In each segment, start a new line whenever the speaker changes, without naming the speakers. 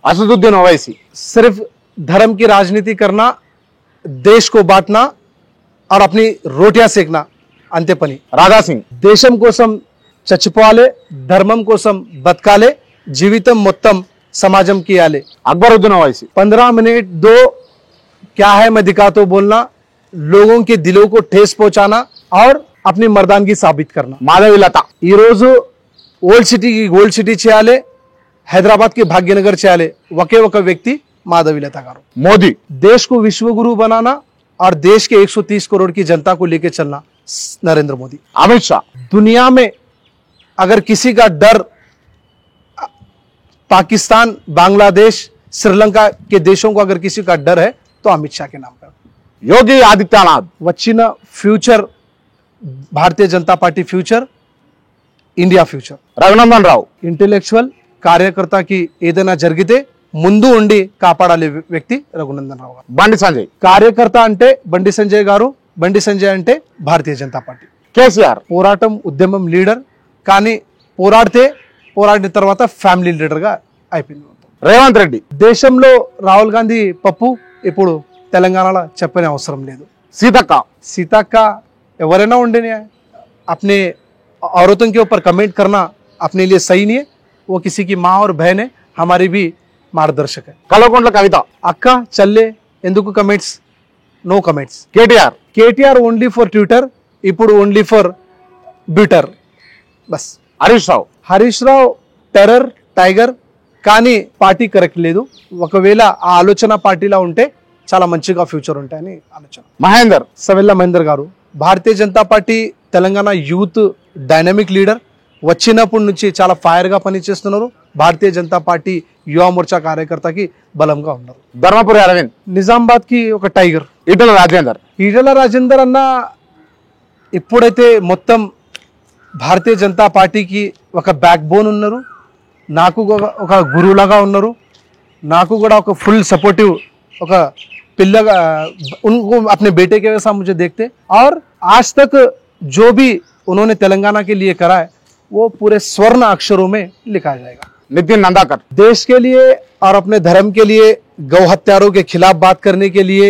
असदुद्दीन ओवैसी
सिर्फ धर्म की राजनीति करना, देश को बांटना और अपनी रोटियां सेकना अंते पनी.
राधा सिंह
దేశం కోసం చచ్చిపోవాలి, ధర్మం కోసం బతకాలి, జీవితం మొత్తం సమాజం की आले.
अकबरुद्दीन ओवैसी
15 मिनट दो क्या है मैं दिखा तो बोलना, लोगों के दिलों को ठेस पहुंचाना और अपनी मर्दानगी साबित करना.
माधवी लता
ఈ రోజు ఓల్డ్ సిటీకి గోల్డ్ సిటీ చేయాలి, హైదరాబాద్ की भाग्यनगर చేయాలి. ఒకే ఒక వ్యక్తి माधवी लता गारू.
मोदी
देश को विश्व गुरु बनाना और देश के 130 करोड़ की जनता को लेकर चलना नरेंद्र मोदी.
अमित शाह
दुनिया में अगर किसी का डर पाकिस्तान, बांग्लादेश, श्रीलंका के देशों को अगर किसी का डर है तो अमित शाह के नाम पर.
योगी आदित्यनाथ
వచ్చిన future Bharatiya Janata Party future, India future.
Raghunandan Rao
intellectual కార్యకర్తకి ఏదైనా జరిగితే ముందు ఉండి కాపాడాలి వ్యక్తి రఘునందన్ రావు గారు.
బండి సంజయ్
కార్యకర్త అంటే బండి సంజయ్ గారు, బండి సంజయ్ అంటే భారతీయ జనతా పార్టీ.
కేసీఆర్
పోరాటం ఉద్యమం లీడర్, కానీ పోరాడిన తర్వాత ఫ్యామిలీ లీడర్ గా అయిపోయింది.
రేవంత్ రెడ్డి
దేశంలో రాహుల్ గాంధీ పప్పు ఇప్పుడు తెలంగాణలో చెప్పనే అవసరం లేదు.
సీతక్క
सीता का ఎవరైనా ఉండని अपने औरतों के ऊपर कमेंट करना अपने लिए सही नहीं है. वो किसी की माँ और बहन है, हमारी भी मार्गदर्शक है.
కల్వకుంట్ల కవిత
అక్క చల్లే ఎందుకు comments, no comments.
KTR
KTR only for Twitter, ఇప్పుడు ఓన్లీ ఫర్ ట్విట్టర్ బస్.
హరీష్ రావు
హరీష్ రావు టెర్రర్ టైగర్, కానీ పార్టీ కరెక్ట్ లేదు. ఒకవేళ ఆ ఆలోచన పార్టీలో ఉంటే చాలా మంచిగా ఫ్యూచర్ ఉంటాయని ఆలోచన.
Mahender
Savella Mahender garu Bharatiya Janata Party Telangana youth dynamic leader, వచ్చినప్పటి నుంచి చాలా ఫైర్గా పనిచేస్తున్నారు. భారతీయ జనతా పార్టీ యువ మోర్చా కార్యకర్తకి బలంగా ఉన్నారు.
ధర్మపురి అరవింద్
నిజామాబాద్ కి ఒక టైగర్.
ఈటల రాజేందర్
ఈటల రాజేందర్ అన్న ఇప్పుడైతే మొత్తం భారతీయ జనతా పార్టీకి ఒక బ్యాక్ బోన్ ఉన్నారు, నాకు ఒక గురువులాగా ఉన్నారు, నాకు కూడా ఒక ఫుల్ సపోర్టివ్ ఒక पिल्ला उनको अपने बेटे के वैसा मुझे देखते. और आज तक जो भी उन्होंने तेलंगाना के लिए करा है वो पूरे स्वर्ण अक्षरों में लिखा जाएगा.
नितिन नंदाकर
देश के लिए और अपने धर्म के लिए, गौ हत्यारों के खिलाफ बात करने के लिए,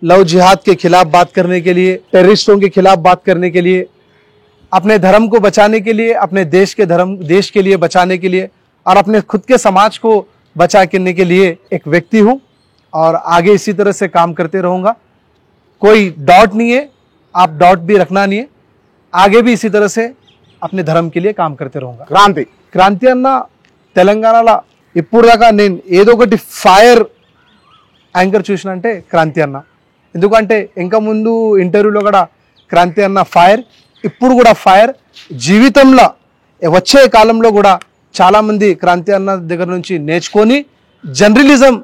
लव जिहाद के खिलाफ बात करने के लिए, टेररिस्टों के खिलाफ बात करने के लिए, अपने धर्म को बचाने के लिए, अपने देश के लिए बचाने के लिए और अपने खुद के समाज को बचा करने के लिए एक व्यक्ति हूँ और आगे इसी तरह से काम करते रहूँगा. कोई डॉट नहीं है, आप डॉट भी रखना नहीं है. आगे भी इसी तरह से अपने धर्म के लिए काम करते रहूँगा. క్రాంతి అన్న తెలంగాణలో ఇప్పుడు దాకా నేను ఏదో ఒకటి ఫైర్ యాంకర్ చూసిన అంటే క్రాంతి అన్న. ఎందుకంటే ఇంకా ముందు ఇంటర్వ్యూలో కూడా క్రాంతి అన్న ఫైర్, ఇప్పుడు కూడా ఫైర్. జీవితంలో వచ్చే కాలంలో కూడా చాలామంది క్రాంతి అన్న దగ్గర నుంచి నేర్చుకొని జర్నలిజం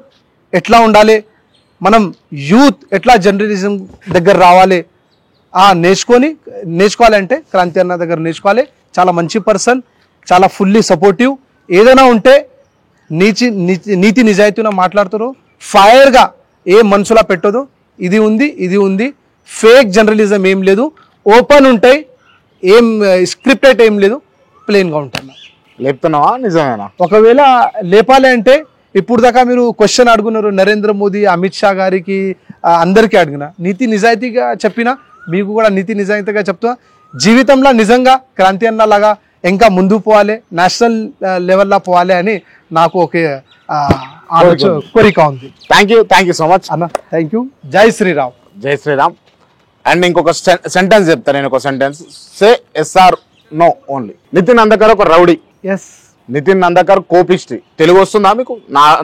ఎట్లా ఉండాలి, మనం యూత్ ఎట్లా జర్నలిజం దగ్గర రావాలి, నేర్చుకోవాలంటే క్రాంతి అన్న దగ్గర నేర్చుకోవాలి. చాలా మంచి పర్సన్, చాలా ఫుల్లీ సపోర్టివ్. ఏదైనా ఉంటే నీతి నిజాయితీగా మాట్లాడుతారు, ఫైర్గా ఏ మనసులా పెట్టదు. ఇది ఉంది ఫేక్ జర్నలిజం ఏం లేదు, ఓపెన్ ఉంటాయి, ఏం స్క్రిప్టెడ్ ఏం లేదు, ప్లెయిన్గా ఉంటున్నా.
లేపుతున్నావా నిజమేనా?
ఒకవేళ లేపాలి అంటే ఇప్పుడు దాకా మీరు క్వశ్చన్ అడుగున్నారు నరేంద్ర మోదీ, అమిత్ షా గారికి, అందరికీ అడిగిన నీతి నిజాయితీగా చెప్పినా మీకు కూడా నీతి నిజాయితీగా చెప్తున్నా. జీవితంలో నిజంగా క్రాంతి అన్న లాగా ఇంకా ముందు పోవాలి, నేషనల్ లెవెల్లో పోవాలి అని నాకు ఒక కోరిక ఉంది.
థ్యాంక్ యూ సో మచ్
అన్న. Thank you. జై శ్రీరామ్.
జై శ్రీరామ్. అండ్ ఇంకొక సెంటెన్స్ చెప్తా నేను, ఒక సెంటెన్స్. సే ఎస్ఆర్ నో ఓన్లీ. నితిన్ నందకర్ ఒక రౌడీ.
ఎస్.
నితిన్ నందకర్ కోపిస్టి. తెలుగు వస్తుందా మీకు?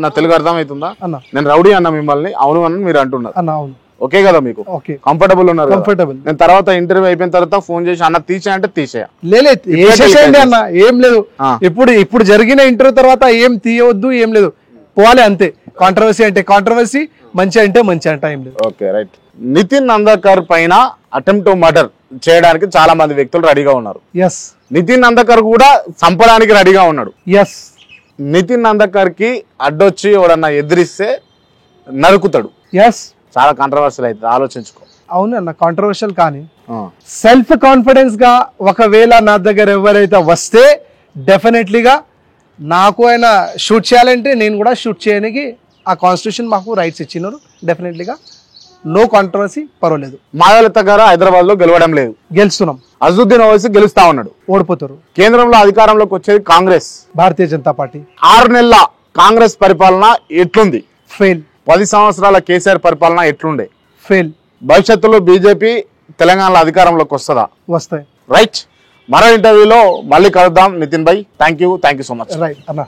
నా తెలుగు అర్థం అవుతుందా?
అన్న
నేను రౌడీ అన్న మిమ్మల్ని, అవును అని మీరు అంటున్నారు.
అన్న అవును.
ఓకే కదా మీకు?
ఓకే.
కంఫర్టబుల్ ఉన్నారు?
కంఫర్టబుల్.
నేను తర్వాత ఇంటర్వ్యూ అయిపోయిన తర్వాత ఫోన్ చేసి అన్న తీసేయ అంటే తీసేయ.
లేదు అన్న, ఏం లేదు. ఇప్పుడు జరిగిన ఇంటర్వ్యూ తర్వాత ఏం తీయవద్దు, ఏం లేదు, పోవాలి అంతే. కాంట్రవర్సీ అంటే కాంట్రవర్సీ, మంచి అంటే మంచి అంట, ఏం లేదు.
Okay right. నితిన్ నందకర్ పైన అటెంప్ట్ టు మర్డర్ చేయడానికి చాలా మంది వ్యక్తులు రెడీగా ఉన్నారు.
ఎస్.
నితిన్ నందకర్ కూడా చంపడానికి రెడీగా ఉన్నాడు.
ఎస్.
నితిన్ నందకర్ కి అడ్డొచ్చి ఎవడన్నా ఎదిరిస్తే నరుకుతాడు.
ఎస్.
చాలా కాంట్రవర్షియల్ అయితే ఆలోచించుకో.
అవును అన్న, కాంట్రవర్షియల్. కానీ సెల్ఫ్ కాన్ఫిడెన్స్ గా ఒకవేళ నా దగ్గర ఎవరైతే వస్తే డెఫినెట్లీగా నాకు ఆయన షూట్ చేయాలంటే నేను కూడా షూట్ చేయడానికి ఆ కాన్స్టిట్యూషన్ మాకు రైట్స్ ఇచ్చినారు. డెఫినెట్లీగా నో కాంట్రవర్సీ, పర్వాలేదు.
మాయాలత గారు హైదరాబాద్ లో గెలవడం లేదు,
గెలుస్తున్నాం.
అజుద్దీన్ ఓవైసీ గెలుస్తా ఉన్నాడు.
ఓడిపోతారు.
కేంద్రంలో అధికారంలోకి వచ్చేది కాంగ్రెస్.
భారతీయ జనతా పార్టీ
6 నెలల కాంగ్రెస్ పరిపాలన ఎట్లుంది?
ఫెయిల్.
10 సంవత్సరాల కేసీఆర్ పరిపాలన ఎట్లుండే?
ఫెయిల్.
భవిష్యత్తులో బీజేపీ తెలంగాణలో అధికారంలోకి వస్తుందా?
వస్తాయి.
రైట్. మరో ఇంటర్వ్యూలో మళ్ళీ కలుద్దాం నితిన్ భాయ్. Thank you so much.
Right అన్న.